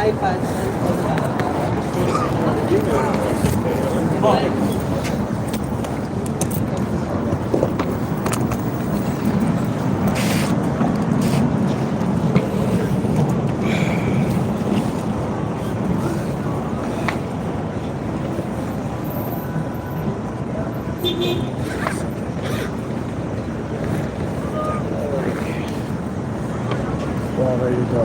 iPad. Well, there you go.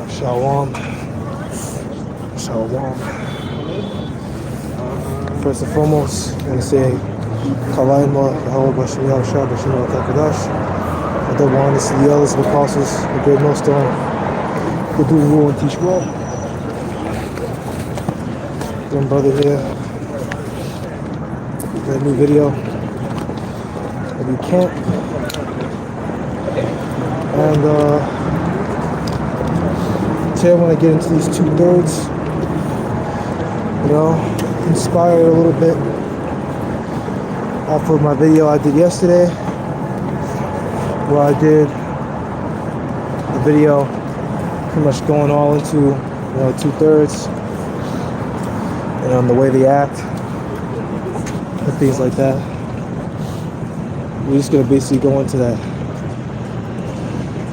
Shalom. Shalom. First and foremost, I'm going to say Kalaima, Yahweh Bashim Yahushua, Bashim Al-Takadash. A double honest to the elders of the apostles, the great millstone, who do rule and teach well. Then brother here, got a new video. A new camp. And today I want to get into these 2/3. You know, inspired a little bit off of my video I did yesterday, where I did a video pretty much going all into, you know, 2/3 and on the way they act and things like that. We're just gonna basically go into that.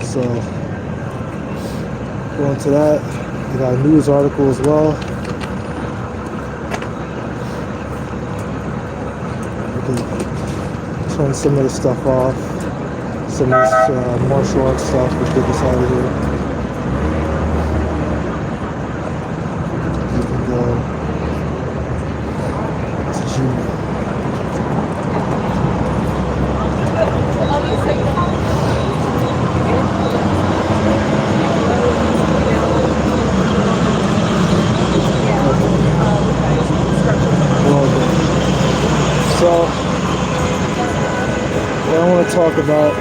So go into that. I got a news article as well. We can turn some of the stuff off. Some of this martial arts stuff, which get this out of here. You can go to Gmail. So, what I want to talk about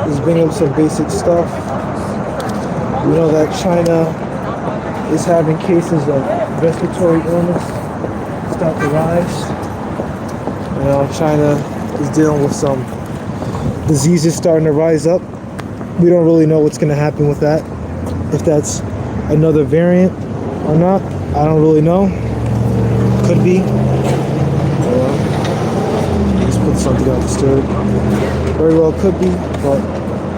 is bring up some basic stuff. We know that China is having cases of respiratory illness start to rise. You know, China is dealing with some diseases starting to rise up. We don't really know what's going to happen with that. If that's another variant or not, I don't really know. Could be. Just put something out disturbed. Very well could be, but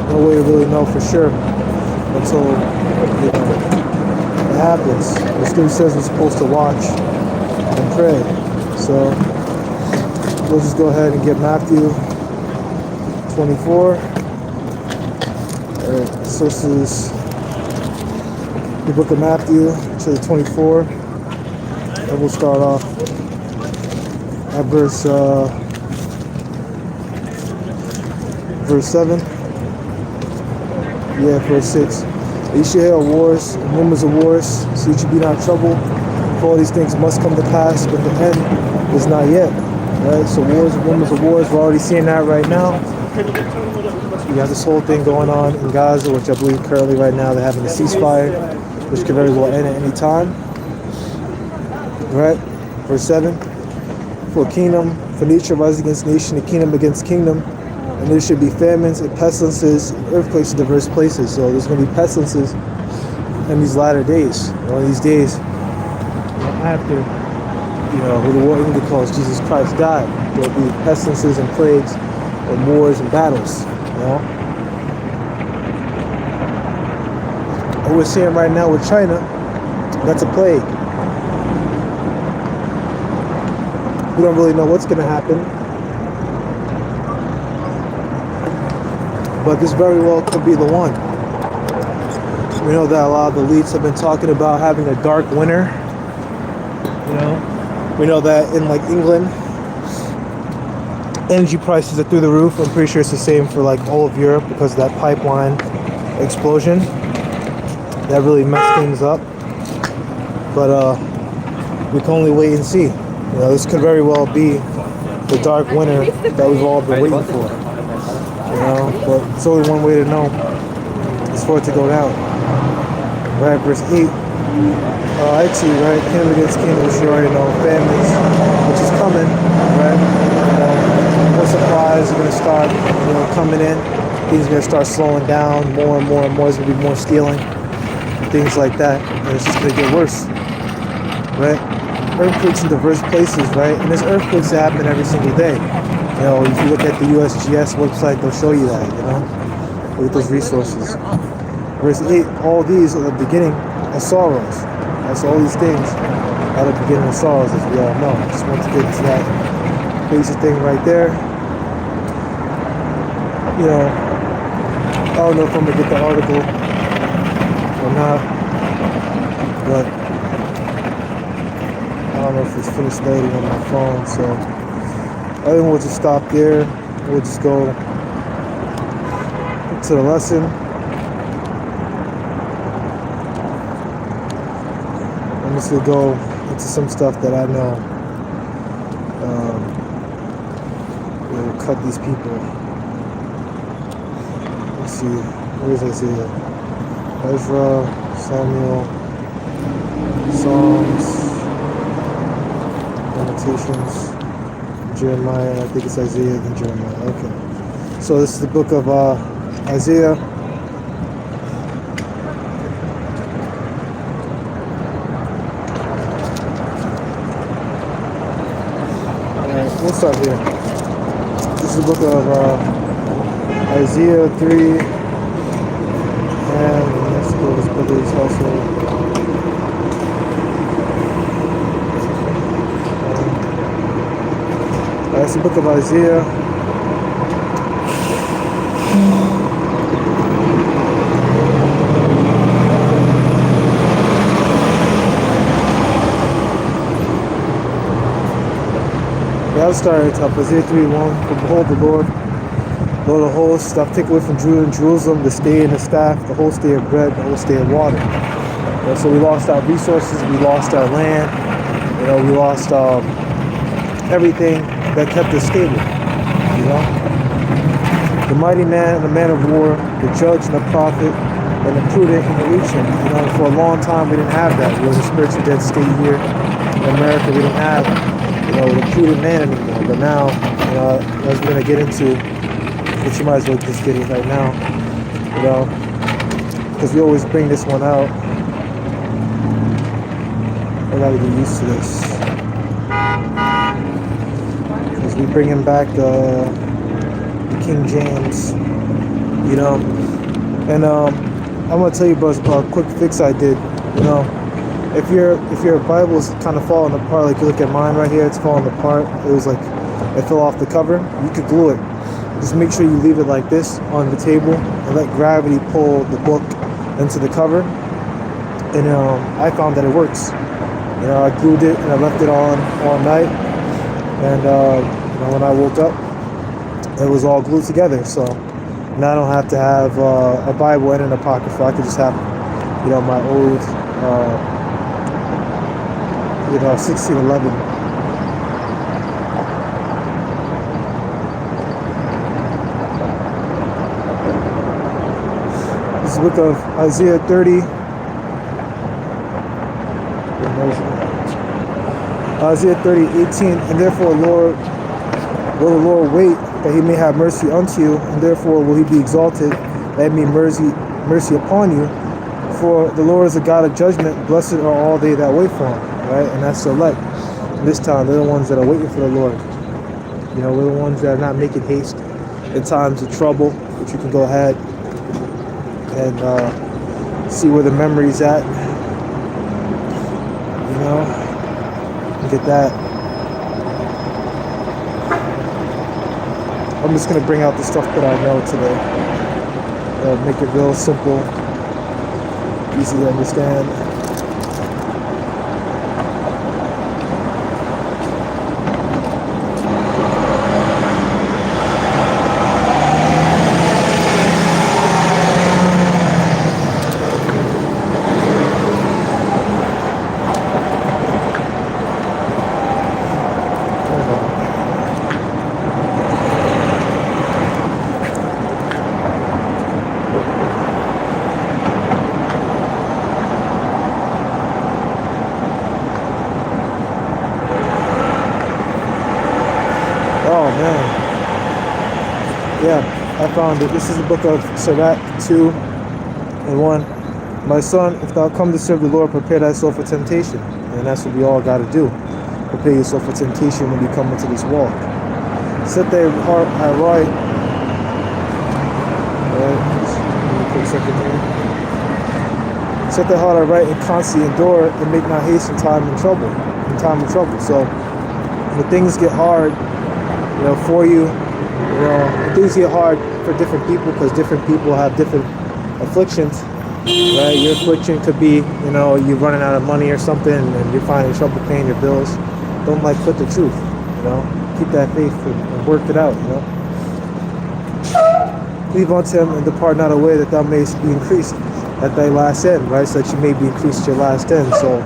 no way to really know for sure until, you know, it happens. The scripture says we're supposed to watch and pray. So we'll just go ahead and get Matthew 24. Sources, the book of Matthew, chapter 24. And we'll start off at verse 7. Yeah, verse 6. You shall hear of wars and rumors of wars, so you should be not troubled. For all these things must come to pass, but the end is not yet. Right? So wars and rumors of wars, we're already seeing that right now. You have this whole thing going on in Gaza, which I believe currently right now they're having a ceasefire, which could very well end at any time. Right? Verse 7. For kingdom, for nature rises against nation, and kingdom against kingdom. And there should be famines and pestilences and earthquakes in diverse places. So there's going to be pestilences in these latter days. One of these days, after, you know, who the world English calls Jesus Christ died, there will be pestilences and plagues and wars and battles. You know, what we're seeing right now with China, that's a plague. We don't really know what's going to happen. But this very well could be the one. We know that a lot of the elites have been talking about having a dark winter. You know, we know that in like England, energy prices are through the roof. I'm pretty sure it's the same for like all of Europe because of that pipeline explosion. That really messed things up. But we can only wait and see. You know, this could very well be the dark winter that we've all been waiting for. You know, but it's only one way to know. As for it to go down. Right, verse 8. IT, right? Kingdom against kingdom, which you already know. Families, which is coming, right? More supplies are going to start, coming in. Things are going to start slowing down more and more and more. There's going to be more stealing, things like that. And it's just going to get worse, right? Earthquakes in diverse places, right? And there's earthquakes that happen every single day. If you look at the USGS website, they'll show you that, Look at those resources. Verse 8, all these are the beginning of sorrows. That's all these things are the beginning of sorrows, as we all know. Just want to get to that basic thing right there. I don't know if I'm going to get the article or not, but I don't know if it's finished loading on my phone, so I think we'll just stop there. We'll just go to the lesson. I'm just going to go into some stuff that I know will cut these people. Let's see, where's Isaiah? Ezra, Samuel, Psalms, Lamentations, Jeremiah. I think it's Isaiah and Jeremiah. Okay. So this is the book of Isaiah. Alright, we'll start here. This is the book of Isaiah 3. And let's go to this book is also that's the book of Isaiah. I'll start at the top. Isaiah 3:1. For behold, the Lord of hosts, I've taken away from Judah and Jerusalem the stay and the staff, the whole stay of bread, the whole stay of water. So we lost our resources, we lost our land, we lost everything that kept us stable. The mighty man and the man of war, the judge and the prophet, and the prudent and the ancient. For a long time we didn't have that. We were in a spiritual dead state here in America. We didn't have the prudent man anymore. But now, as we're gonna get into, which you might as well just get it right now, because we always bring this one out. I gotta get used to this, because we bring him back the King James, and I'm gonna tell you about a quick fix I did. If your Bible is kind of falling apart, like you look at mine right here, it's falling apart. It was like it fell off the cover. You could glue it. Just make sure you leave it like this on the table and let gravity pull the book into the cover. And I found that it works. I glued it and I left it on all night. And when I woke up, it was all glued together. So now I don't have to have a Bible and an Apocrypha. I could just have, my old, 1611. This is the book of Isaiah 30. Isaiah 30:18. And therefore, will the Lord wait that he may have mercy unto you, and therefore will he be exalted that he may mercy upon you. For the Lord is a God of judgment. Blessed are all they that wait for him. Right? And that's the elect. This time, they're the ones that are waiting for the Lord. We're the ones that are not making haste in times of trouble, but you can go ahead and see where the memory's at. And get that. I'm just going to bring out the stuff that I know today. Make it real simple, easy to understand. man. Yeah, I found it. This is the book of Sirach 2 and 1. My son, if thou come to serve the Lord, prepare thyself for temptation. And that's what we all got to do. Prepare yourself for temptation when you come into this walk. Set thy heart at right. Just a quick second here. Set thy heart at right and constantly endure, and make not haste in time of trouble. So when things get hard, for you, things get hard for different people because different people have different afflictions. Right, your affliction could be, you're running out of money or something, and you're finding trouble paying your bills. Don't quit the truth, Keep that faith and work it out, Cleave unto him and depart not away, that thou mayest be increased at thy last end, right? So that you may be increased at your last end. So,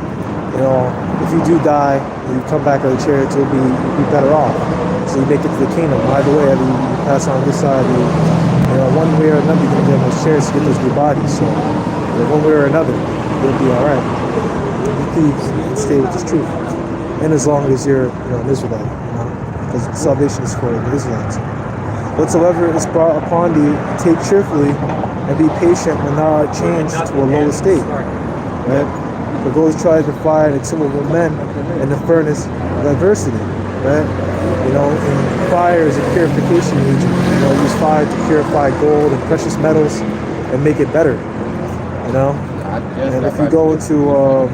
if you do die and you come back on the chariot, you'll be better off. So you make it to the kingdom. Either way, either you pass on this side, one way or another, you're gonna get those chariots to get those new bodies. So one way or another, you'll be all right. You thieves and stay with this truth. And as long as you're, an Israelite, because salvation is for the Israelites. Whatsoever is brought upon thee, take cheerfully, and be patient when thou art changed to a low estate. Right? For those try to fire and exceedable men in the furnace of adversity. Right? And fire is a purification agent. Use fire to purify gold and precious metals and make it better. And if you go into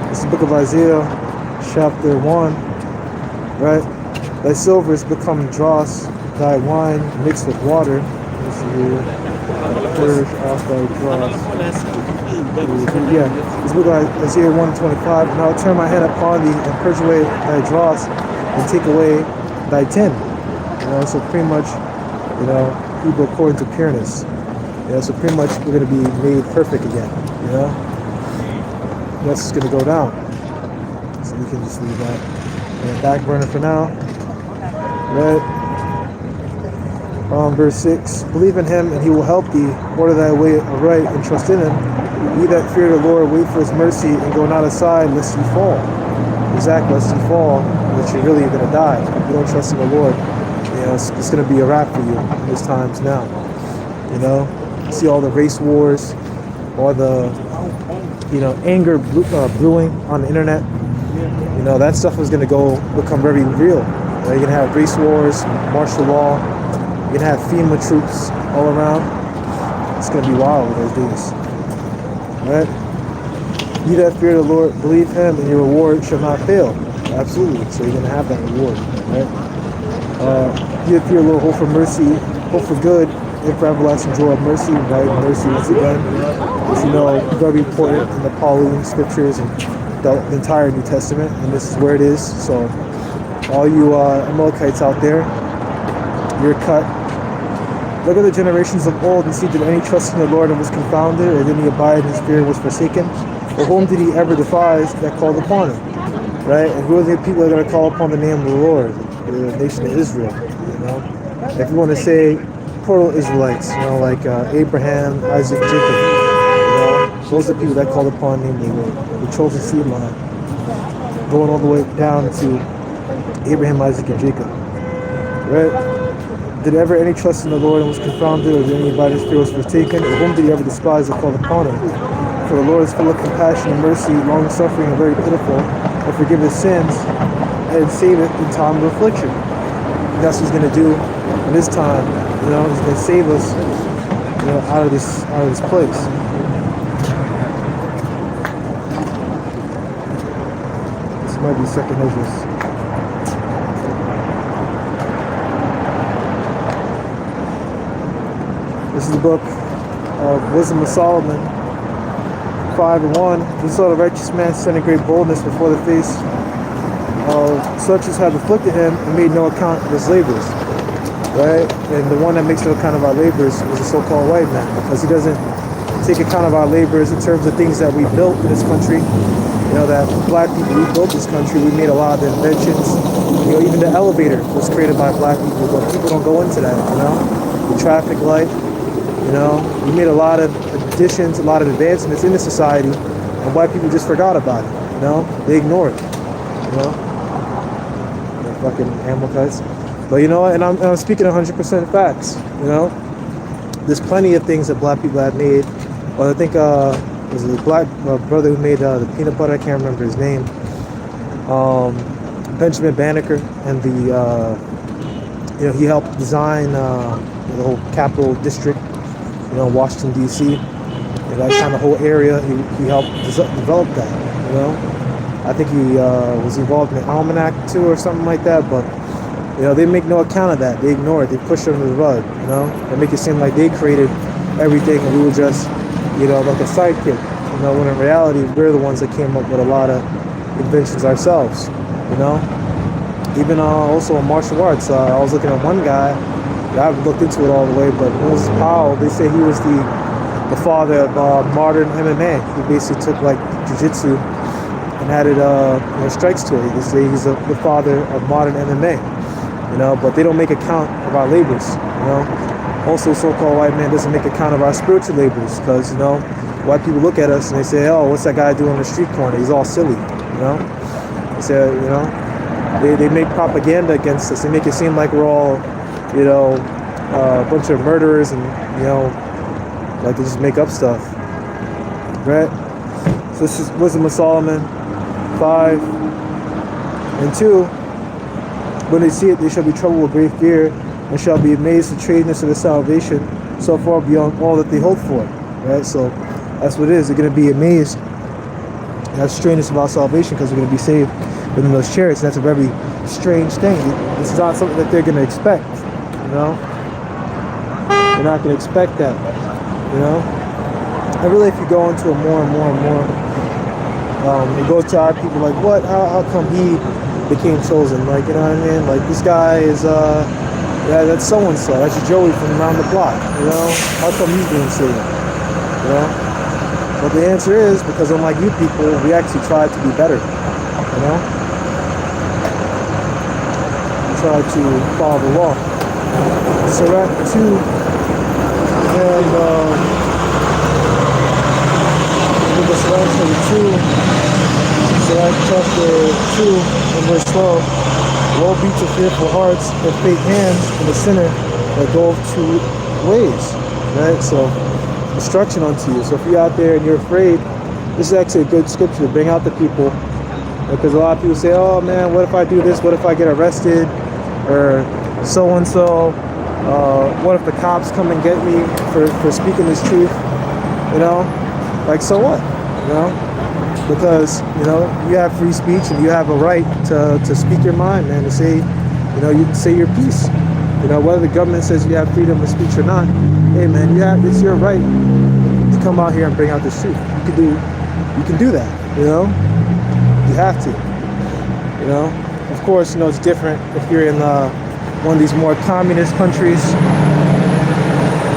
this is the book of Isaiah, chapter 1, right? Thy silver is become dross, thy wine mixed with water. This is here. Purge off thy dross. Yeah, this book of Isaiah 1:25. And I will turn my hand upon thee and purge away thy dross and take away thy tin. So pretty much, people according to pureness. So pretty much we're going to be made perfect again. That's just going to go down. So we can just leave that in the back burner for now. Right. Verse 6. Believe in him and he will help thee. Order thy way aright and trust in him. Ye that fear the Lord, wait for his mercy and go not aside lest you fall. Exactly, lest you fall, that you're really going to die. If you don't trust in the Lord, it's going to be a wrap for you in these times now. See all the race wars, all the, anger brewing on the internet. That stuff is going to become very real. You're going to have race wars, martial law. You're going to have FEMA troops all around. It's going to be wild in those days. Right? Ye that fear the Lord, believe him, and your reward shall not fail. Absolutely. So you're going to have that reward. Right? Ye that fear the Lord, hope for mercy, hope for good, and for everlasting joy of mercy. Right? Mercy, once again, as very important in the Pauline scriptures and the entire New Testament. And this is where it is. So all you Amalekites out there, you're cut. Look at the generations of old and see, did any trust in the Lord and was confounded, or did he abide in his fear and was forsaken? Or whom did he ever devise that called upon him? Right? And who are the people that are going to call upon the name of the Lord? The nation of Israel. If you want to say Puerto Israelites, like Abraham, Isaac, Jacob, those are the people that call upon the name of the Lord. The chosen seed line, going all the way down to Abraham, Isaac, and Jacob. Right? Did ever any trust in the Lord and was confounded, or did anybody's fear was forsaken? Or whom did he ever despise that called upon him? For the Lord is full of compassion and mercy, long-suffering and very pitiful, and forgiveth sins, and saveth in time of affliction. And that's what he's going to do in this time. He's going to save us, out of this place. This might be second Ezra. This is the book of Wisdom of Solomon, 5:1. We saw the righteous man stand in great boldness before the face of such as have afflicted him and made no account of his labors. Right? And the one that makes no account of our labors is the so-called white man, because he doesn't take account of our labors in terms of things that we built in this country. That black people, we built this country, we made a lot of the inventions. Even the elevator was created by black people, but people don't go into that, The traffic light. We made a lot of additions, a lot of advancements in the society, and white people just forgot about it. They ignored it. you know, the fucking animal cuts. But you know what? And I'm speaking 100% facts. You know, there's plenty of things that black people have made. Well, I think was a black brother who made the peanut butter. I can't remember his name. Benjamin Banneker, and the you know, he helped design the whole Capitol District, you know, Washington D.C. And that kind of whole area. He helped develop that. You know, I think he was involved in the Almanac too, or something like that. But you know, they make no account of that. They ignore it. They push it under the rug. You know, they make it seem like they created everything and we were just, you know, like a sidekick. You know, when in reality we're the ones that came up with a lot of inventions ourselves. You know, even also in martial arts, I was looking at one guy. I haven't looked into it all the way, but Moses Powell, they say he was the father of modern MMA. He basically took like jiu-jitsu and added you know, strikes to it. They say he's the father of modern MMA. You know, but they don't make account of our labors. You know, also so-called white man doesn't make account of our spiritual labors, because you know, white people look at us and they say, "Oh, what's that guy doing on the street corner? He's all silly." You know, they say, you know, they make propaganda against us. They make it seem like we're all, you know, a bunch of murderers, and you know, like they just make up stuff, right? So this is Wisdom of Solomon 5:2. When they see it, they shall be troubled with great fear, and shall be amazed at the strangeness of the salvation, so far beyond all that they hope for. Right? So that's what it is. They're going to be amazed at the strangeness of our salvation, because they're going to be saved within those chariots. And that's a very strange thing. This is not something that they're going to expect. You know, they're not going to expect that. You know, and really, if you go into it more and more and more, it goes to our people like, what? How come he became chosen? Like, you know what I mean? Like, this guy is yeah, that's so and so. That's Joey from around the block. You know, how come he's being saved? You know, but the answer is because unlike you people, we actually try to be better. You know, we try to follow the law. Sirach 2 and Sirach chapter 2 and verse 12. Woe be to fearful hearts and fake hands and the sinner that goeth two ways. Right? So, instruction unto you. So if you're out there and you're afraid, this is actually a good scripture to bring out to people. Because a lot of people say, oh man, what if I do this? What if I get arrested? Or so-and-so. What if the cops come and get me for speaking this truth? You know? Like, so what? You know? Because, you know, you have free speech and you have a right to speak your mind, man, to say, you know, you can say your piece. You know, whether the government says you have freedom of speech or not, hey man, it's your right to come out here and bring out this truth. You can do that, you know? You have to. You know? Of course, you know, it's different if you're in one of these more communist countries,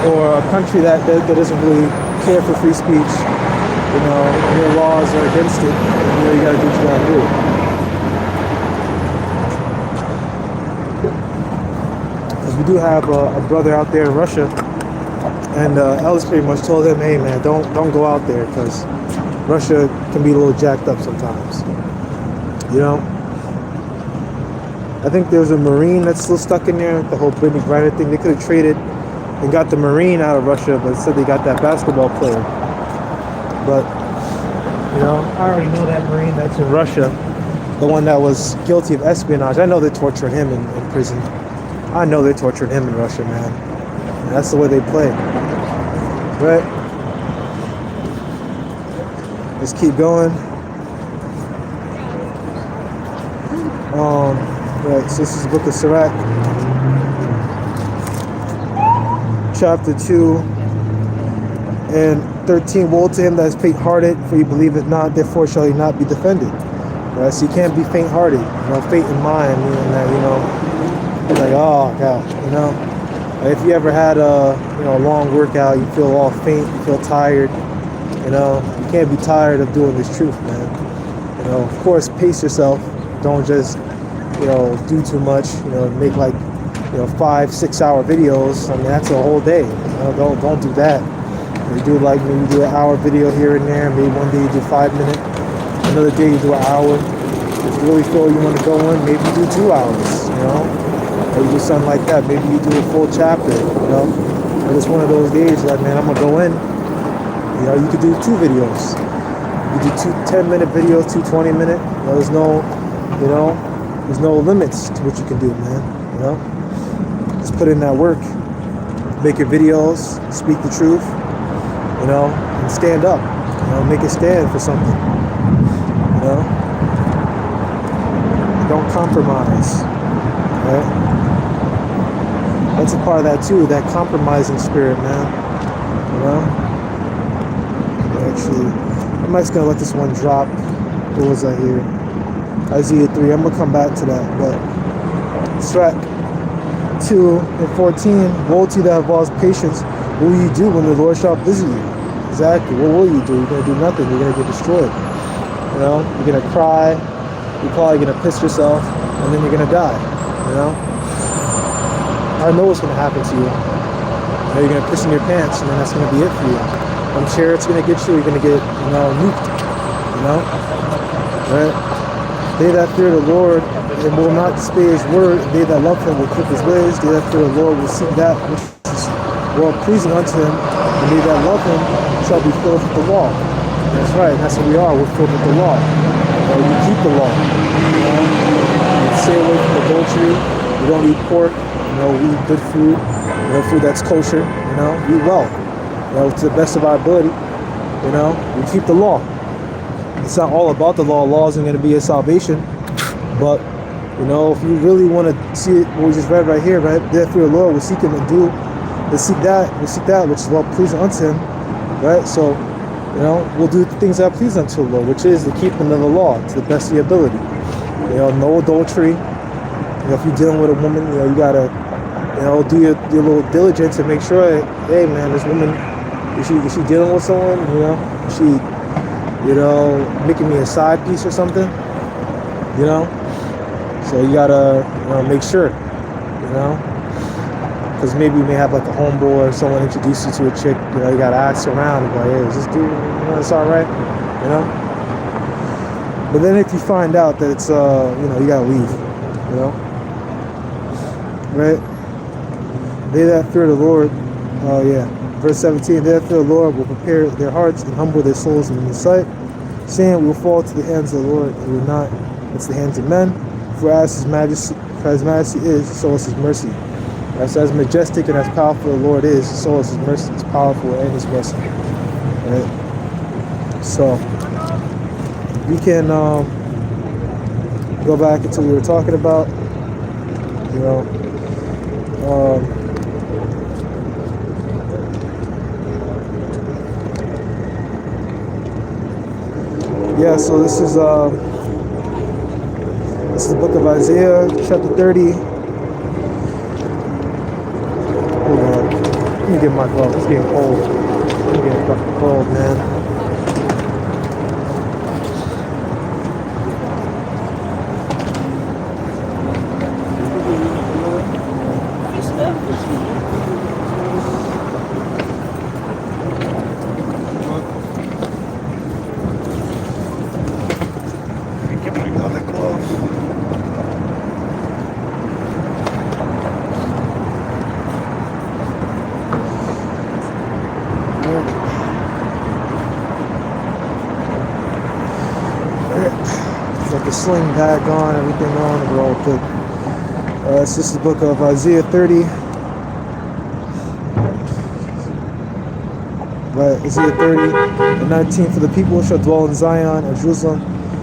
or a country that doesn't really care for free speech. You know, your laws are against it. You know, you gotta do what you gotta do. Because we do have a brother out there in Russia, and Ellis pretty much told him, hey man, don't go out there, because Russia can be a little jacked up sometimes. You know? I think there's a Marine that's still stuck in there, the whole Brittany Griner thing. They could have traded and got the Marine out of Russia, but instead they got that basketball player. But, you know, I already know that Marine that's in Russia, the one that was guilty of espionage. I know they're torturing him in prison. I know they're torturing him in Russia, man. And that's the way they play. Right? Let's keep going. Right, so this is the book of Sirach, chapter 2 and 13. Woe to him that is faint-hearted, for he believeth not, therefore shall he not be defended. Right, so you can't be faint-hearted. You know, faint in mind, meaning that, you know, like, oh god, you know, if you ever had a long workout, you feel all faint, you feel tired. You know, you can't be tired of doing this truth, man. You know, of course, pace yourself. Don't just, you know, do too much. You know, make like, you know, 5-6 hour videos. I mean, that's a whole day. You know, don't do that. You do like maybe do an hour video here and there. Maybe one day you do 5 minutes. Another day you do an hour. If you really feel you want to go in, maybe do 2 hours, you know? Or you do something like that. Maybe you do a full chapter, you know? But it's one of those days like, man, I'm going to go in. You know, you could do 2 videos. You could do 2 10-minute videos, 2 20-minute. You know, there's no limits to what you can do, man. You know? Just put in that work. Make your videos, speak the truth, you know, and stand up. You know, make a stand for something. You know? Don't compromise. Right? That's a part of that too, that compromising spirit, man. You know? Actually, I'm just gonna let this one drop. What was I here? Isaiah 3. I'm gonna come back to that, but Shrek 2 and 14. Woe to you that have lost patience. What will you do when the Lord shall visit you? Exactly. What will you do? You're gonna do nothing. You're gonna get destroyed. You know, you're gonna cry. You're probably gonna piss yourself, and then you're gonna die. You know, I know what's gonna happen to you. You know, you're gonna piss in your pants, and then that's gonna be it for you. I'm sure it's gonna get you. You're gonna get, you know, nuked. You know, right? They that fear the Lord and will not disobey His word, they that love Him will keep His ways. They that fear the Lord will seek that which is well pleasing unto Him, and they that love Him shall be filled with the law. That's right. That's what we are. We're filled with the law. We keep the law. You know? We stay away from adultery. We don't eat pork. You know, we eat good food. You know, food that's kosher. You know, we eat well. You know, to the best of our ability. You know, we keep the law. It's not all about the law. Law isn't going to be a salvation. But, you know, if you really want to see it, what we just read right here, right? Therefore the Lord will seek Him and do. We'll seek that which is well pleasing unto Him. Right? So, you know, we'll do things that please unto the Lord, which is the keeping of the law to the best of your ability. You know, no adultery. You know, if you're dealing with a woman, you know, you gotta, you know, do your little diligence and make sure, hey man, this woman, is she dealing with someone? You know, is she, you know, making me a side piece or something? You know, so you gotta, you know, make sure, you know, because maybe you may have like a homeboy or someone introduce you to a chick. You know, you gotta ask around and be like, hey, is this dude, you know, it's all right, you know. But then if you find out that it's, you know, you gotta leave, you know, right? They that fear the Lord, verse 17, they that fear the Lord will prepare their hearts and humble their souls in His sight, saying, we will fall to the hands of the Lord, and will not into the hands of men. For as His majesty is, so is His mercy. As majestic and as powerful the Lord is, so is His mercy. It's powerful and His mercy. Right? So we can go back into what we were talking about. You know, yeah. So this is the book of Isaiah, chapter 30. Hold on. Let me get my gloves. It's getting cold. It's getting fucking cold, man. Get my other gloves. Got the sling bag on, everything on, and we're all good. It's just the book of Isaiah 30. Right, Isaiah 30 and 19. For the people shall dwell in Zion and Jerusalem.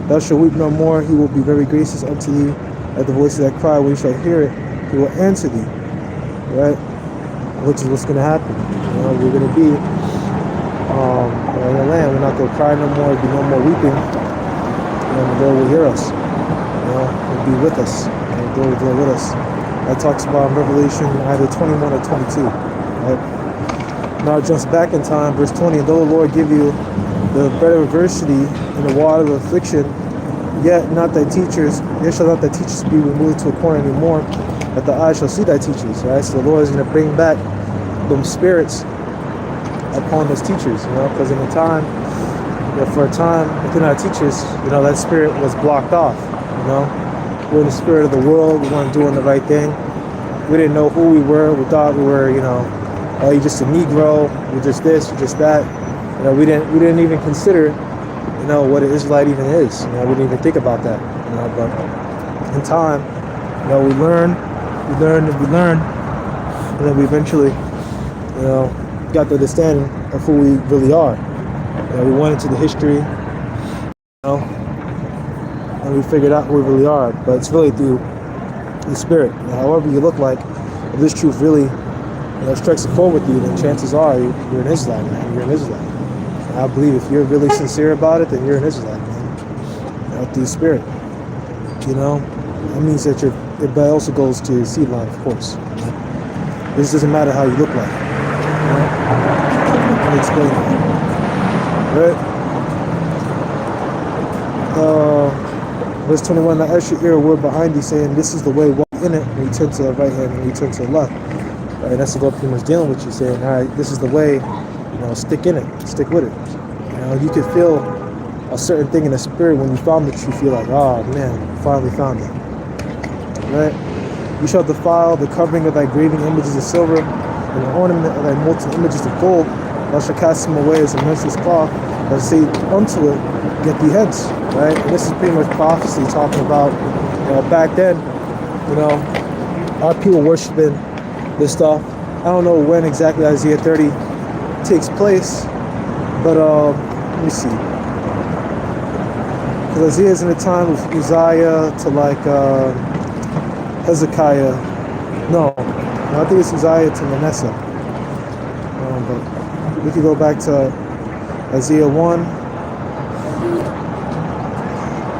Thou shalt weep no more. He will be very gracious unto thee. At the voice of that cry, when you shall hear it, He will answer thee. Right? Which is what's going to happen. You know, we're going to be in the land. We're not going to cry no more. There'll be no more weeping. And the Lord will hear us. You know, He'll be with us. And the Lord will deal with us. That talks about in Revelation either 21 or 22. Right? Now it jumps back in time, verse 20. And though the Lord give you the bread of adversity and the water of affliction, yet shall not thy teachers be removed to a corner anymore, that the eyes shall see thy teachers. Right? So the Lord is going to bring back them spirits upon His teachers. You know, because in the time, for a time within our teachers, you know, that spirit was blocked off. You know, we're in the spirit of the world. We weren't doing the right thing. We didn't know who we were. We thought we were, you know, oh, you're just a Negro. You're just this. You're just that. You know, we didn't even consider, you know, what an Israelite even is. You know, we didn't even think about that. You know, but in time, you know, we learned, and then we eventually, you know, got the understanding of who we really are. You know, we went into the history, you know, and we figured out who we really are. But it's really through the spirit. You know, however you look like, if this truth really, you know, strikes a chord with you, then chances are you're an Israelite, man. You're an Israelite. And I believe if you're really sincere about it, then you're an Israelite, man. You know, through the spirit. You know, that means that it also goes to the seed line, of course. You know? This doesn't matter how you look like. You know? Let me explain that. Right? Verse 21, now usher ear a word behind thee, saying, this is the way, walk in it, and you turn to the right hand, and you turn to the left. Right? And that's the Lord pretty much dealing with you, saying, all right, this is the way, you know, stick in it, stick with it. You know, you can feel a certain thing in the spirit when you found the truth. You're like, oh man, finally found it. Right? You shall defile the covering of thy graven images of silver, and the ornament of thy molten images of gold. Thou shalt cast them away as a merciless cloth. Thou say unto it, get thee hence. Right? And this is pretty much prophecy talking about, you know, back then, you know, our people worshiping this stuff. I don't know when exactly Isaiah 30 takes place, but let me see. Because Isaiah is in the time of Uzziah to like Hezekiah. No, I think it's Uzziah to Manasseh. But we could go back to Isaiah 1.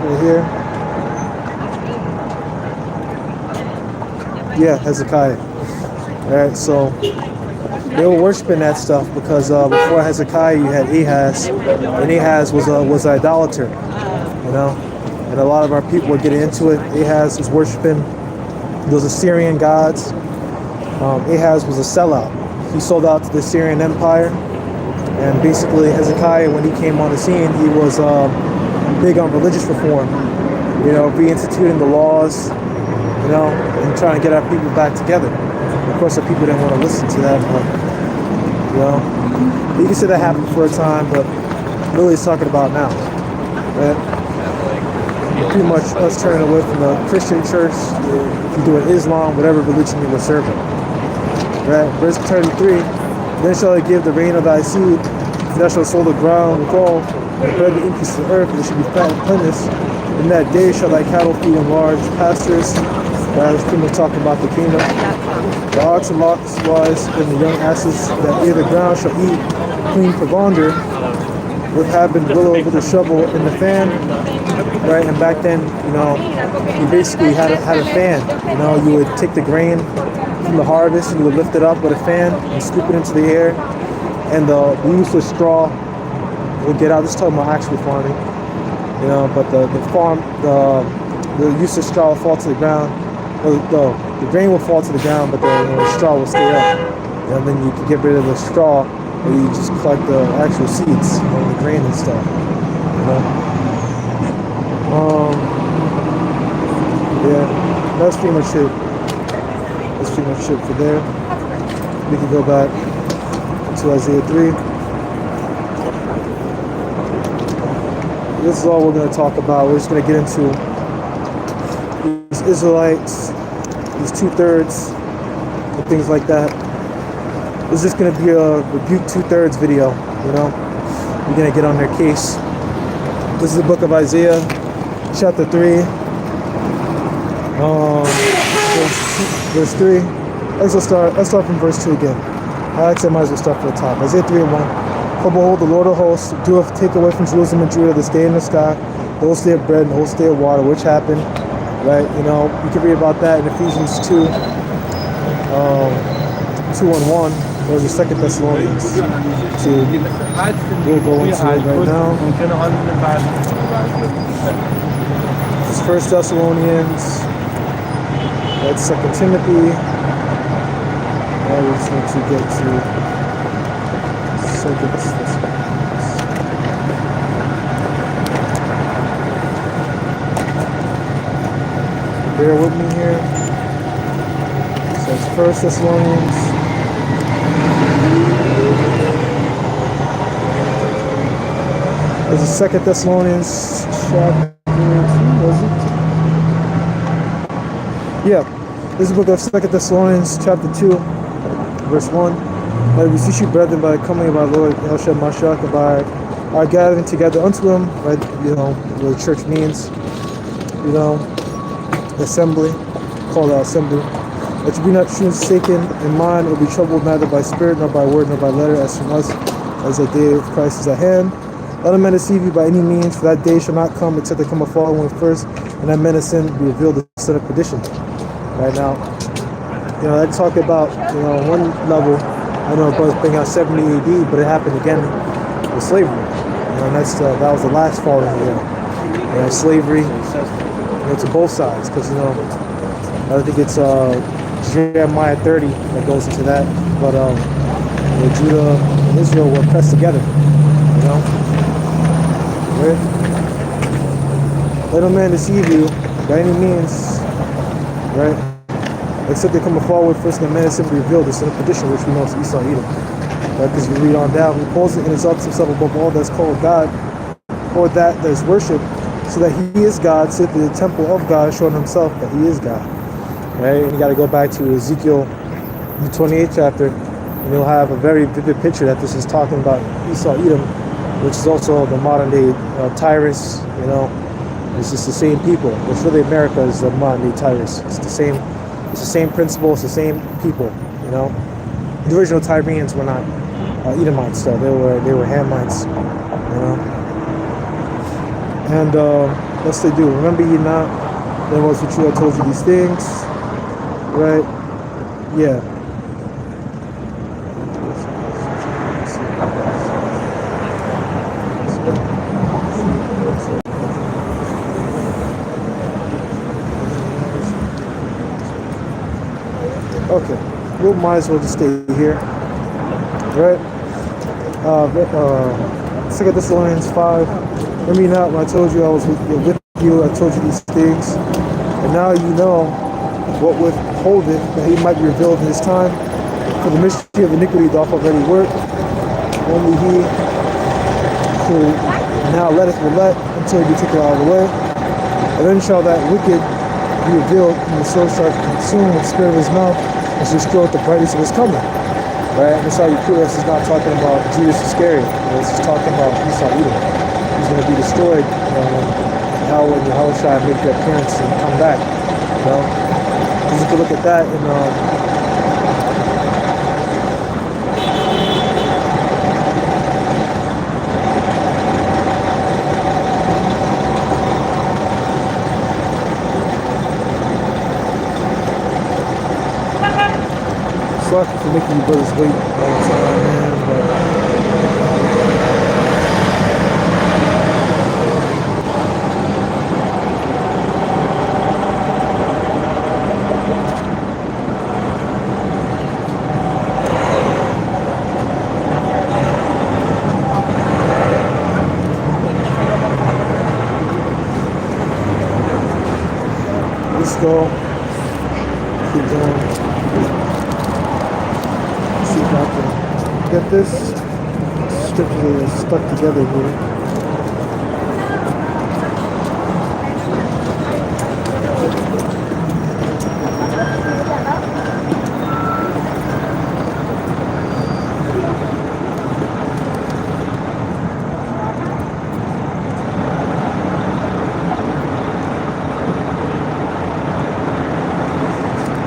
Right here. Yeah, Hezekiah. Alright, so they were worshiping that stuff because before Hezekiah you had Ahaz, and Ahaz was an idolater, you know, and a lot of our people were getting into it. Ahaz was worshiping those Assyrian gods. Ahaz was a sellout. He sold out to the Assyrian Empire, and basically Hezekiah, when he came on the scene, he was big on religious reform, you know, reinstituting the laws, you know, and trying to get our people back together. Of course, the people didn't want to listen to that, but, you know, you can say that happened for a time, but really it's talking about now, right? Pretty much us turning away from the Christian church, if you're doing Islam, whatever religion you were serving, right? Verse 33, then shall I give the rain of thy seed, thou shalt sow the ground with all, and bread the increase of the earth, and it shall be fat and plenteous. In that day shall thy cattle feed in large pastures. That is pretty much talking about the kingdom. The oxen likewise and the young asses that near the ground shall eat clean provender, with having willow with a shovel in the fan. Right, and back then, you know, you basically had a fan. You know, you would take the grain from the harvest and you would lift it up with a fan and scoop it into the air, and the useless straw would get out. This is talking about actual farming, you know, but the useless straw will fall to the ground. The grain will fall to the ground, but the straw will stay up. And then you can get rid of the straw, or you just collect the actual seeds, you know, the grain and stuff. You know? Yeah, that's pretty much it. That's pretty much it for there. We can go back to Isaiah 3. This is all we're going to talk about. We're just going to get into these Israelites, these 2/3, and things like that. It's just going to be a rebuke 2/3 video, you know. We're going to get on their case. This is the book of Isaiah, chapter 3, verse 3. Let's start from verse 2 again. Actually, I might as well start from the top. Isaiah 3:1. For behold, the Lord of hosts doeth take away from Jerusalem and Judah this day in the sky, the whole day of bread and the whole day of water, which happened, right? You know, you can read about that in Ephesians 2, 2:1. There's the 2 Thessalonians 2. We'll go into it right now. It's 1 Thessalonians. That's 2 Timothy. Now we're just going to get to 2 Thessalonians. Bear with me here. So it's 1 Thessalonians. This is 2 Thessalonians chapter 2, was it? Yeah. This is the book of 2 Thessalonians chapter 2, verse 1. I beseech you, brethren, by the coming of our Lord Yahushua Mashiach, and by our gathering together unto him, right? You know, what the church means, you know, assembly, call it assembly. That you be not forsaken in mind, or be troubled neither by spirit, nor by word, nor by letter, as from us, as the day of Christ is at hand. Let a man deceive you by any means, for that day shall not come except there come a falling one first, and that man of sin be revealed the son of perdition. Right now, you know, I talk about, you know, one level, I know it was bring out 70 AD, but it happened again with slavery. You know, and that was the last falling away. You know, slavery, you know, to both sides, because, you know, I think it's Jeremiah 30 that goes into that, but you know, Judah and Israel were pressed together, you know. Right? Let no man deceive you by any means, right? Except they come forward first, and the man is simply revealed, the son of perdition, which we know is Esau Edom. Right? Because you read on down, he pulls it and exalts himself above all that's called God, or that is worshipped, so that he is God, simply the temple of God, showing himself that he is God. Right? And you got to go back to Ezekiel, the 28th chapter, and you'll have a very vivid picture that this is talking about Esau Edom, which is also the modern day Tyrus. You know, it's just the same people. Which really America is the modern day Tyrus. It's the same. It's the same principle. It's the same people. You know, the original Tyrians were not Edomites, though. They were Hamites. You know, and what's they do? Remember ye not that was what you I told you these things, right? Yeah. Okay, we might as well just stay here, right? 2 Thessalonians 5. Remember you not when I told you I was with you, I told you these things, and now you know what withholdeth, that he might be revealed in his time. For the mystery of iniquity doth already work. Only he who now letteth will let until he be taken out of the way. And then shall that wicked be revealed, and the soul shall consume with the spirit of his mouth, and shall destroy with the brightness of his coming. Right? And that's how you prove this is not talking about Judas Iscariot. This is talking about Esau Edom. He's going to be destroyed, you know, when Yahushua make their appearance and come back. You know? Because you can look at that and sorry for making you brothers wait all the time, man, but let's go. Keep going. See if I can get this strictly stuck together here.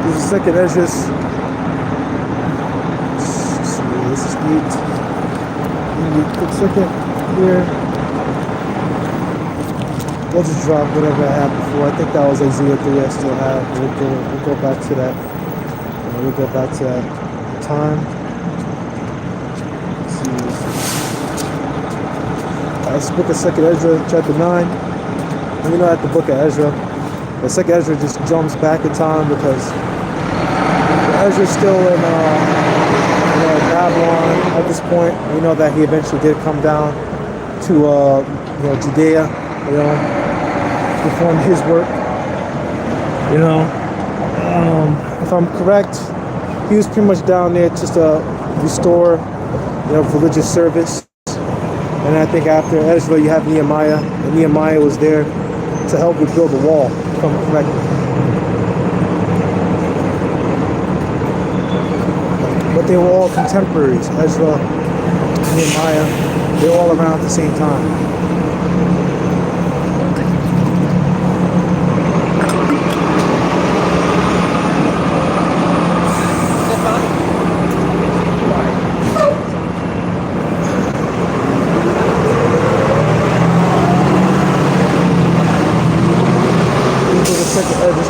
This is second Esdras. This is 8. Give me a quick second here. We'll just drop whatever I had before. I think that was Isaiah 3 I still have. We'll go back to that. We'll go back to that time. Let's see. This book of second Ezra, chapter 9. And you know at the book of Ezra, the second Ezra just jumps back in time because Ezra's still in Babylon at this point. We know that he eventually did come down to Judea, perform his work. You know, if I'm correct, he was pretty much down there just to restore, religious service. And I think after Ezra, you have Nehemiah, and Nehemiah was there to help rebuild the wall, if I'm correct. But they were all contemporaries. Ezra, Nehemiah, they were all around at the same time.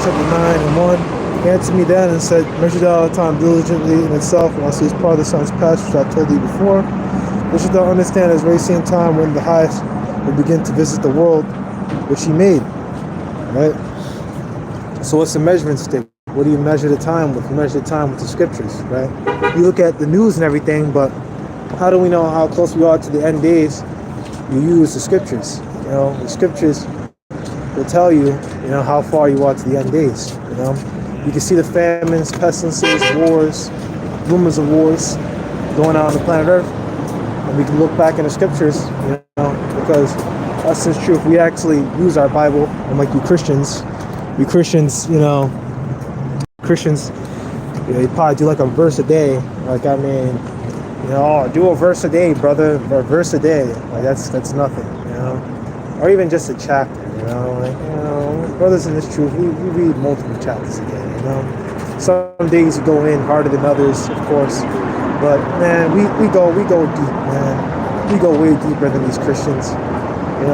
Chapter 9 and 1. He answered me then and said, measure thou the time diligently in itself, and I'll see as part of the sun's pass, which I told thee before. This should thou understand as very same time when the highest will begin to visit the world which he made. Right? So what's the measurement stick? What do you measure the time with? You measure the time with the scriptures, right? You look at the news and everything, but how do we know how close we are to the end days? You use the scriptures. The scriptures will tell you, how far you are to the end days. You can see the famines, pestilences, wars, rumors of wars going on the planet Earth, and we can look back in the scriptures, because us as truth, we actually use our Bible, unlike you Christians. We Christians, you probably do like a verse a day. Like, do a verse a day, brother, or a verse a day. Like that's nothing, or even just a chapter. Brothers in this truth, we read multiple chapters a day, Some days you go in harder than others, of course. But man, we go deep, man. We go way deeper than these Christians.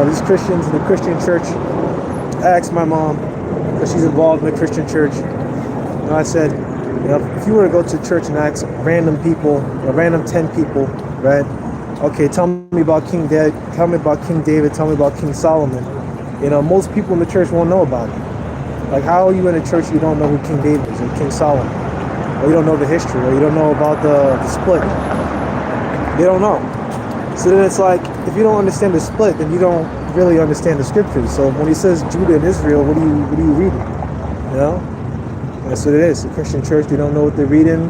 These Christians in the Christian church. I asked my mom, because she's involved in the Christian church. I said, if you were to go to church and ask random people, random 10 people, right? Okay, tell me about King David, tell me about King David, tell me about King Solomon. Most people in the church won't know about it. Like, how are you in a church you don't know who King David is or King Solomon? Or you don't know the history, or you don't know about the split. They don't know. So then it's like, if you don't understand the split, then you don't really understand the scriptures. So when he says Judah and Israel, what are you reading? That's what it is. The Christian church, they don't know what they're reading.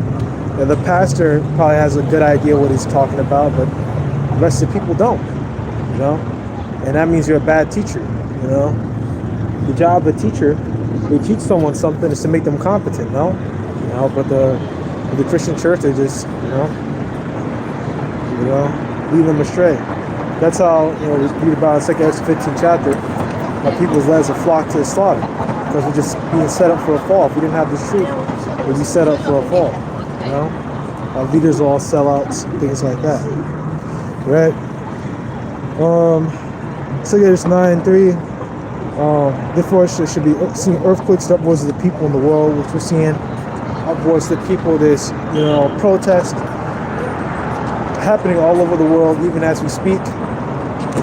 The pastor probably has a good idea what he's talking about, but the rest of the people don't. And that means you're a bad teacher. The job of a teacher, they teach someone something is to make them competent, but the Christian church, they just, lead them astray. That's how, we read about in 2 Ezra 15 chapter, how people's led as a flock to the slaughter, because we're just being set up for a fall. If we didn't have this truth, we'd be set up for a fall, Our leaders all sellouts, things like that, right? 2 Ezra 9:3. Therefore, there should be seeing earthquakes, upwards of the people in the world, which we're seeing upwards of the people. There's, protest happening all over the world, even as we speak.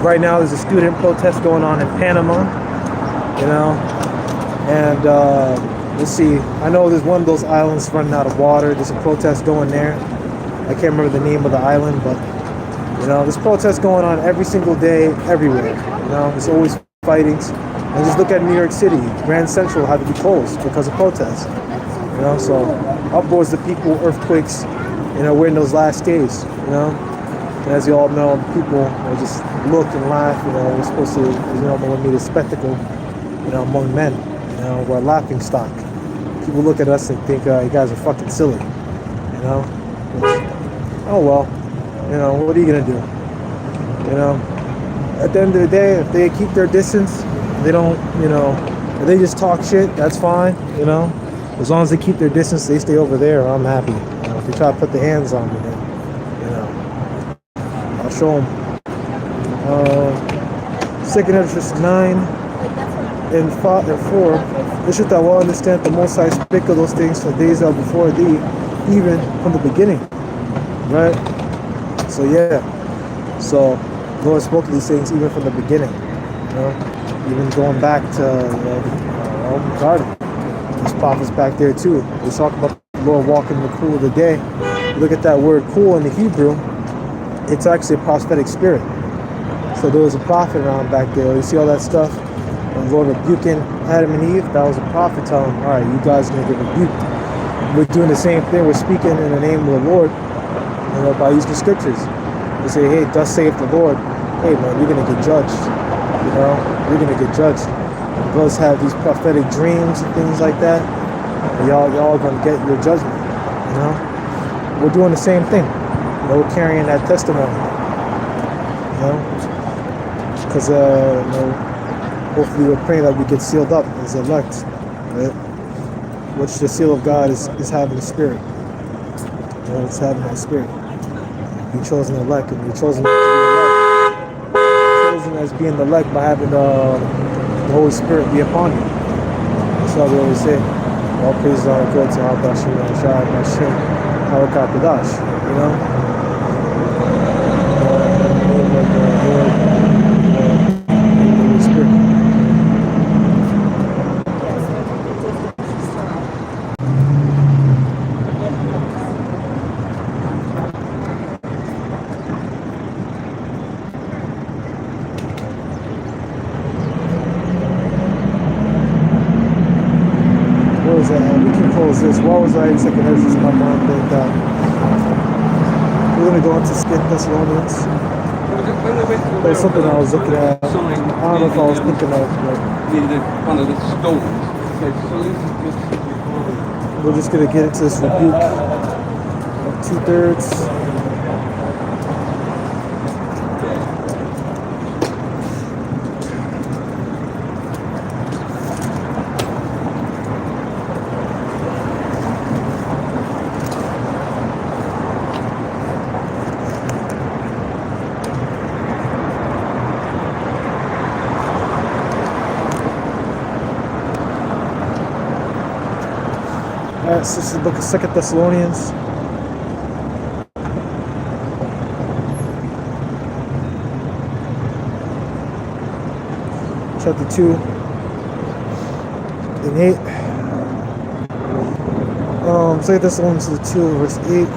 Right now, there's a student protest going on in Panama, and let's see. I know there's one of those islands running out of water. There's a protest going there. I can't remember the name of the island, but there's protests going on every single day, everywhere. There's always fightings. And just look at New York City. Grand Central had to be closed because of protests. So upwards the people, earthquakes, we're in those last days, And as you all know, people just look and laugh, we're supposed to, we made a spectacle, among men, we're a laughing stock. People look at us and think, you guys are fucking silly, Oh well, what are you gonna do? At the end of the day, if they keep their distance, they don't, if they just talk shit, that's fine, As long as they keep their distance, they stay over there, I'm happy. If they try to put their hands on me, then, I'll show them. 2 Ezra 9 and 4. This should thou well understand the Most High spake of those things for days that before thee, even from the beginning. Right? So yeah. So the Lord spoke of these things even from the beginning. Even going back to the garden. There's prophets back there too. They talk about the Lord walking in the cool of the day. Look at that word cool in the Hebrew. It's actually a prophetic spirit. So there was a prophet around back there. You see all that stuff? The Lord rebuking Adam and Eve, that was a prophet telling them, all right, you guys are going to get rebuked. We're doing the same thing. We're speaking in the name of the Lord, by using the scriptures. They say, hey, thus saith the Lord. Hey, man, you're going to get judged. You're going to get judged. Brothers have these prophetic dreams and things like that. And y'all are going to get your judgment. We're doing the same thing. We're carrying that testimony. Because hopefully we're praying that we get sealed up as elect, right? Which the seal of God is having the spirit. It's having that spirit. You're chosen elect, and you're chosen to be elect. You're chosen as being the elect by having the Holy Spirit be upon you. That's why we always say, all praises are good to our Bashir and Shai Bashir, our Kakadash, we can close this. What was I second verses in my mind that we're going to go into Second Thessalonians. There's something I was looking at. I don't know if I was thinking of, but we're just going to get into this rebuke of 2/3. This is the book of 2 Thessalonians. Chapter 2 and 8. 2 Thessalonians 2 verse 8.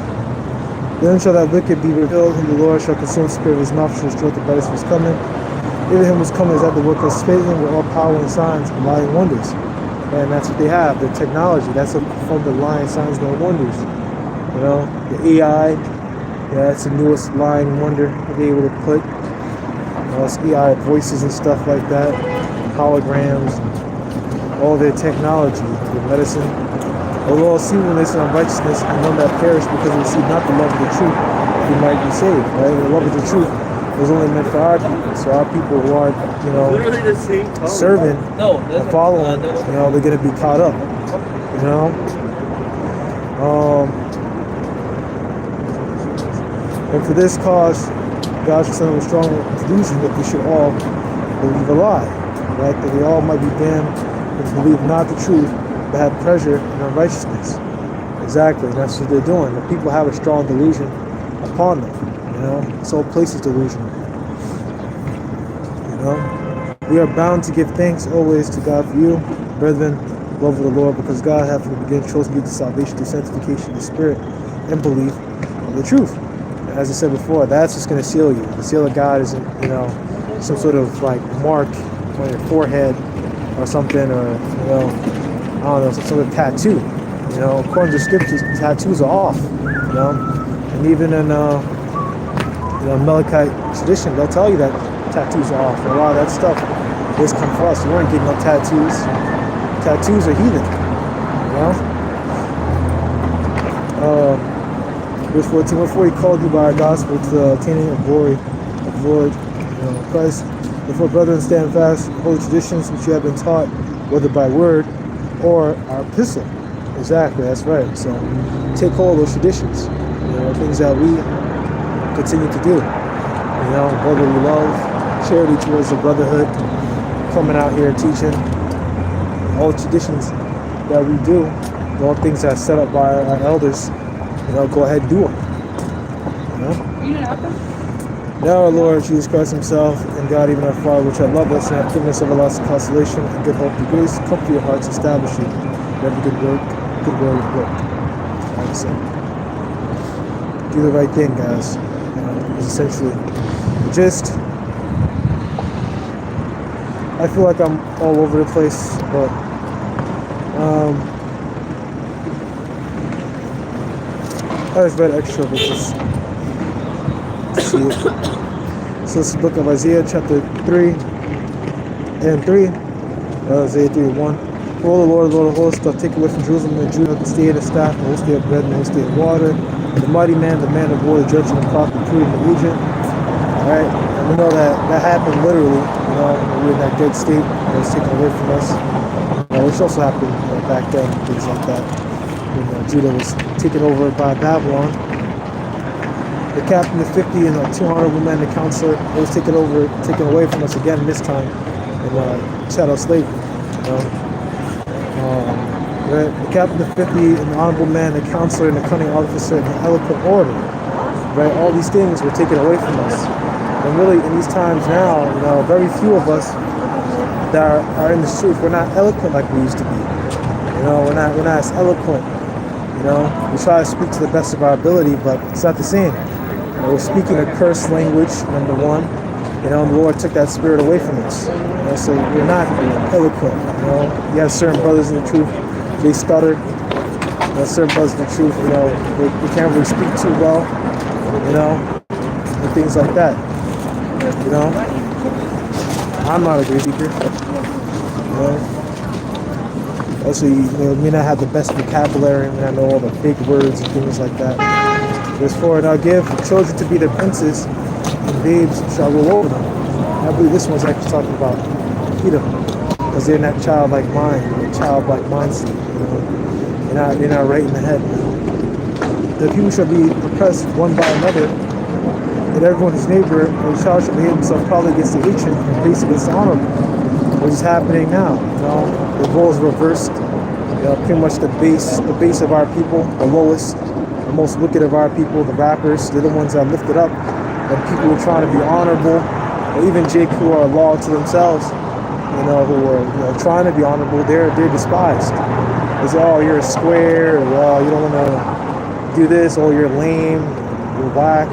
Then shall that wicked be revealed, whom the Lord shall consume the spirit of his mouth, shall destroy the brightness of his coming. Even him was coming is at the work of Satan with all power and signs and lying wonders. And that's what they have, the technology. That's from the lying signs and wonders. The AI, that's the newest lying wonder that they're able to put. It's AI voices and stuff like that, holograms, all their technology, their medicine. Although all seemingly and unrighteousness and none that perish because they receive not the love of the truth, they might be saved. Right? The love of the truth was only meant for our people. So our people who aren't, serving and following, they're going to be caught up. And for this cause, God should send a strong delusion that we should all believe a lie, right? That we all might be damned if we believe not the truth, but have pleasure in unrighteousness. Exactly, that's what they're doing. The people have a strong delusion upon them. This whole place is delusional. We are bound to give thanks always to God for you, brethren, love of the Lord, because God hath from the beginning chosen you to salvation through sanctification of the Spirit and belief of the truth. As I said before, that's just going to seal you. The seal of God isn't, some sort of like mark on your forehead or something, or I don't know, some sort of tattoo. According to scriptures, tattoos are off. And even in Melechite tradition, they'll tell you that tattoos are off. And a lot of that stuff is come for us. We weren't getting no tattoos. Tattoos are heathen. Verse 14, wherefore he called you by our gospel to the attaining of glory of Lord Christ. Therefore, brethren, stand fast, holy traditions which you have been taught, whether by word or our epistle. Exactly, that's right. So take hold of those traditions, things that we continue to do. Brotherly love, charity towards the brotherhood, coming out here teaching, all the traditions that we do, all things that are set up by our elders. Go ahead and do them. Now our Lord Jesus Christ himself and God, even our Father, which have loved us and have given us everlasting consolation and good hope and grace, comfort your hearts, establish you in every good work, good word and work. Like so. Do the right thing, guys. Is essentially the gist. I feel like I'm all over the place, but I just read extra, but just see it. So this is the book of Isaiah, chapter 3 and 3. Isaiah 3:1. For the Lord of hosts, doth take away from Jerusalem and Judah the stay of the staff, the whole stay of bread, and the whole stay of water. The mighty man, the man of war, the judge and the prophet, the prudent, the agent. Alright, and we know that happened literally, you know, when we were in that dead state that was taken away from us. Which also happened back then, things like that. When Judah was taken over by Babylon. The captain, the 50, and the 200 men, the counselor, it was taken away from us again this time in chattel slavery. You know? Right? The captain, the 50, and the honorable man, the counselor, and the cunning artificer, and the eloquent orator. Right? All these things were taken away from us. And really, in these times now, you know, very few of us that are in this truth, we're not eloquent like we used to be. You know, we're not as eloquent. You know, we try to speak to the best of our ability, but it's not the same. We're speaking a cursed language, number one. You know, and the Lord took that spirit away from us. You know, so we're not eloquent. You know, you have certain brothers in the truth, they stutter. You know, certain brothers in the truth, you know, they can't really speak too well. You know, and things like that. You know, I'm not a great speaker. You know, also, you know, may not have the best vocabulary, may not know all the big words and things like that. Verse 4, and I'll give children to be their princes, and babes shall rule over them. And I believe this one's actually talking about Edom, because they're in that childlike mind, childlike mindset. You know, they're not right in the head. The people shall be oppressed one by another, and everyone his neighbor, and the child shall behave himself probably against the ancient and base against the honorable, which is happening now. You know, the roles reversed. You know, pretty much the base of our people, the lowest, the most wicked of our people, the rappers, they're the ones that lifted up. And people who are trying to be honorable, or even Jake who are loyal to themselves, you know, who are, you know, trying to be honorable, they're despised. They say, oh, you're a square, or oh, you don't want to do this, or you're lame, you're whack.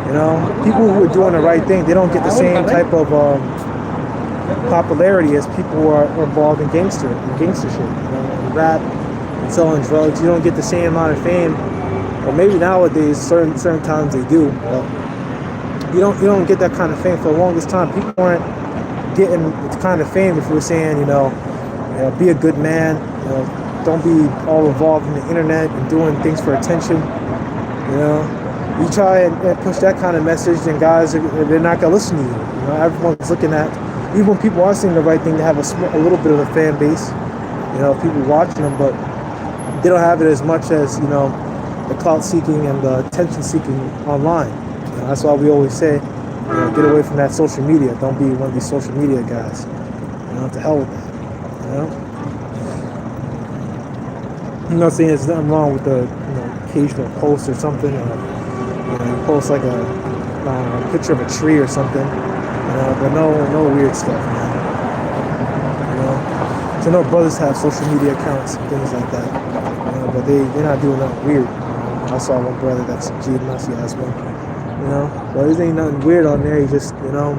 You know, people who are doing the right thing, they don't get the same type of popularity as people who are involved in gangstership, you know, in rap, and selling drugs. You don't get the same amount of fame. Or maybe nowadays, certain times they do. But you don't get that kind of fame for the longest time. People weren't getting the kind of fame if we were saying, you know, be a good man. You know, don't be all involved in the internet and doing things for attention. You know, you try and push that kind of message, and guys, they're not gonna listen to you. You know, everyone's looking at. Even when people are saying the right thing, they have a little bit of a fan base, you know, people watching them, but they don't have it as much as, you know, the clout seeking and the attention seeking online. You know, that's why we always say, you know, get away from that social media. Don't be one of these social media guys. You know, to hell with that. You know, I'm not saying there's nothing wrong with the, you know, occasional post or something. Or, you know, you post like a picture of a tree or something. But no weird stuff, man. You know, so no brothers have social media accounts and things like that. You know, but they're not doing nothing weird. I saw one brother that's Manasseh has one. You know, but there ain't nothing weird on there. He just, you know,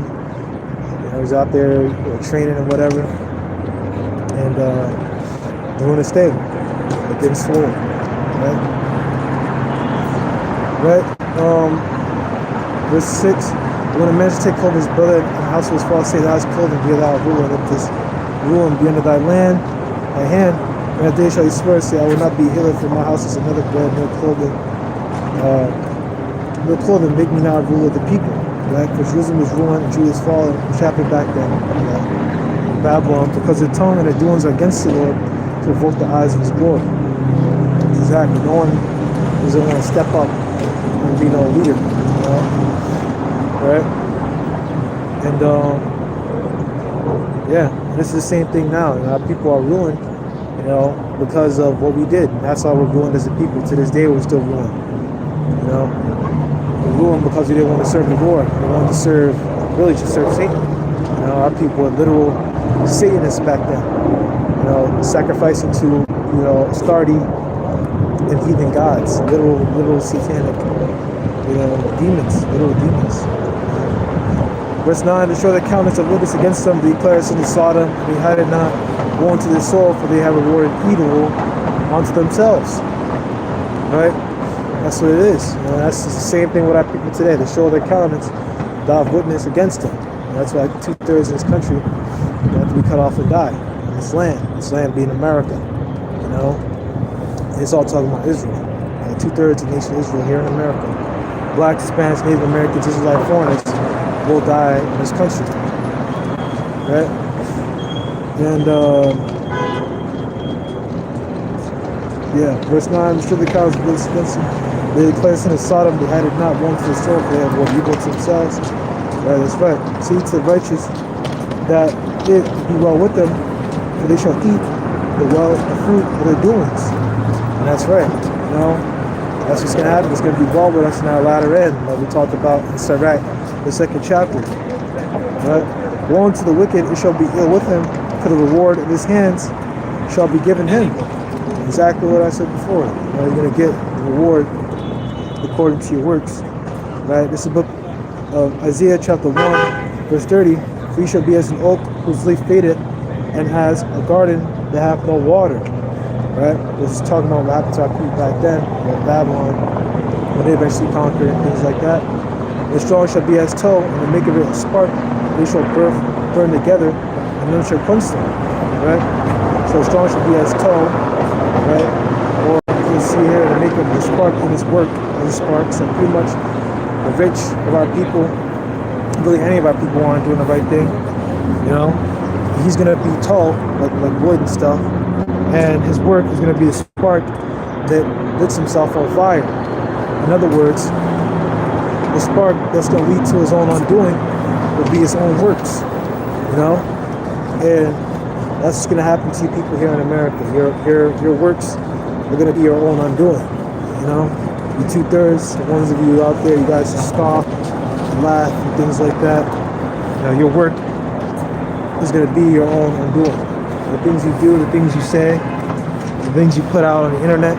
he's out there, you know, training and whatever, and doing his thing, getting swole, right? Right. Verse 6. When a man shall take hold of his brother and the house was false, say, thou hast killed and be thou a ruler, and let this rule and be under thy land, thy hand. And that day shall he swear, say, I will not be healer, for my house is another bread, no clothing. Make me not ruler of the people. Right? Because Jerusalem was ruined and Judah is fallen, which happened back then, in Babylon, because their tongue and their doings are against the Lord to provoke the eyes of his glory. Exactly. No one doesn't want to step up and be no leader. You know? Right? And yeah, this is the same thing now. You know, people are ruined, you know, because of what we did. And that's how we're ruined as a people. To this day, we're still ruined. You know, we're ruined because we didn't want to serve the Lord. We wanted to serve Satan. You know, our people were literal Satanists back then. You know, sacrificing to, you know, Astarte and heathen gods, literal satanic, you know, demons, literal demons. Verse 9, to show the countenance of witness against them, they declare sin to Sodom, they hide it not, woe unto their soul, for they have rewarded evil unto themselves. Right? That's what it is. You know, that's the same thing with our people today. They show their countenance, thou have witness against them. And that's why 2/3 of this country have to be cut off and die. And this land being America. You know? And it's all talking about Israel. 2/3 of the nation of Israel here in America. Blacks, Hispanics, Native Americans, Israelite foreigners will die in this country. Right? And yeah, verse 9, destroy the cows of witness against them. They declare sin of Sodom, they had it not one for the soul, for they have what evil to themselves. Right, that's right. See to the righteous that it be well with them, for they shall eat the fruit of their doings. And that's right. You know, that's what's gonna happen. It's gonna be well with us in our latter end, like we talked about in Sirach, the 2nd chapter. Right? Woe unto the wicked, it shall be ill with him, for the reward of his hands shall be given him. Exactly what I said before. Right? You're going to get the reward according to your works. Right? This is the book of Isaiah chapter 1, verse 30. For you shall be as an oak whose leaf fadeth, and as a garden that hath no water. Right? This is talking about what happened to our people back then, in Babylon, when they eventually conquered and things like that. The strong shall be as tow, and the maker of it a spark. They shall burn together, and none shall quench them. Right? So strong shall be as tow. Right? Or you can see here the maker of the spark in his work as a spark. So pretty much the rich of our people, really any of our people aren't doing the right thing. You know, he's gonna be tall like wood and stuff, and his work is gonna be a spark that lets himself on fire. In other words, the spark that's gonna lead to his own undoing will be his own works. You know, and that's what's going to happen to you people here in America. Your works are going to be your own undoing. You know, you 2/3, the ones of you out there, you guys just scoff, and laugh, and things like that. You know, your work is going to be your own undoing. The things you do, the things you say, the things you put out on the internet,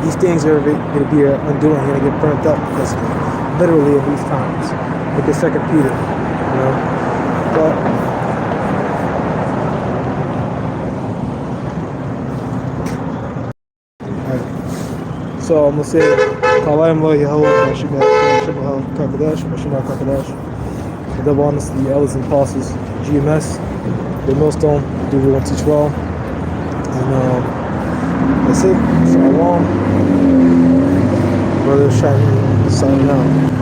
these things are going to be your undoing. You're going to get burnt up because of it, literally at these times. Like the 2nd Peter, you know. But so I'm gonna say, Kalayim Lo Yahweh, the double honors to the elders and apostles, GMS, the millstone, do we want to teach well. And that's it. Shalom. Brother Shiny signing out.